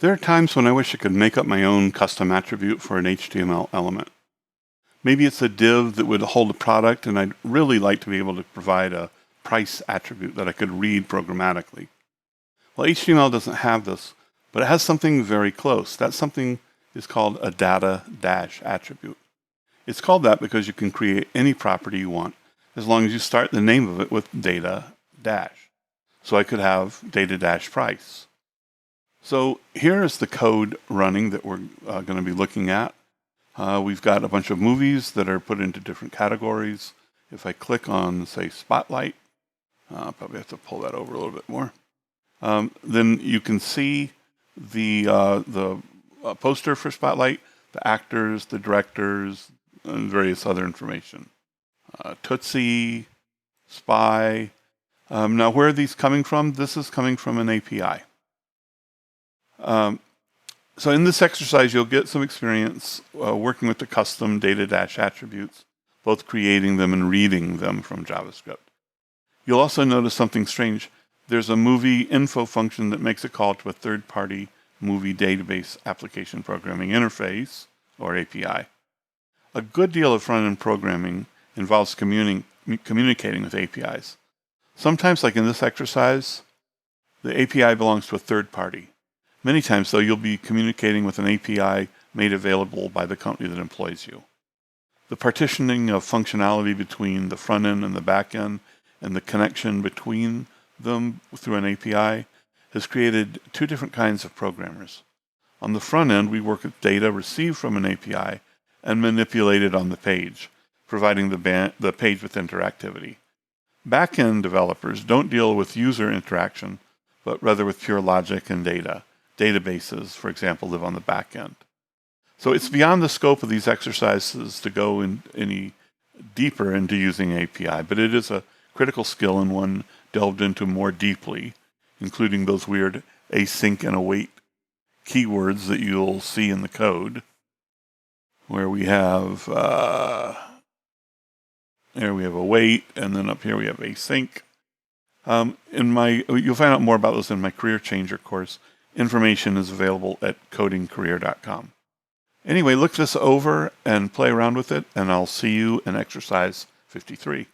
There are times when I wish I could make up my own custom attribute for an HTML element. Maybe it's a div that would hold a product, and I'd really like to be able to provide a price attribute that I could read programmatically. Well, HTML doesn't have this, but it has something very close. That something is called a data dash attribute. It's called that because you can create any property you want, as long as you start the name of it with data dash. So I could have data dash price. So here is the code running that we're going to be looking at. We've got a bunch of movies that are put into different categories. If I click on, say, Spotlight, probably have to pull that over a little bit more. Then you can see the poster for Spotlight, the actors, the directors, and various other information. Tootsie, Spy. Now, where are these coming from? This is coming from an API. So in this exercise, you'll get some experience working with the custom data dash attributes, both creating them and reading them from JavaScript. You'll also notice something strange. There's a movie info function that makes a call to a third-party movie database application programming interface, or API. A good deal of front-end programming involves communicating with APIs. Sometimes, like in this exercise, the API belongs to a third party. Many times, though, you'll be communicating with an API made available by the company that employs you. The partitioning of functionality between the front end and the back end and the connection between them through an API has created two different kinds of programmers. On the front end, we work with data received from an API and manipulate it on the page, providing the page with interactivity. Back-end developers don't deal with user interaction, but rather with pure logic and data. Databases, for example, live on the back end. So it's beyond the scope of these exercises to go any deeper into using API, but it is a critical skill and one delved into more deeply, including those weird async and await keywords that you'll see in the code, where we have there we have await, and then up here we have async. You'll find out more about this in my Career Changer course. Information is available at codingcareer.com. Anyway, look this over and play around with it, and I'll see you in exercise 53.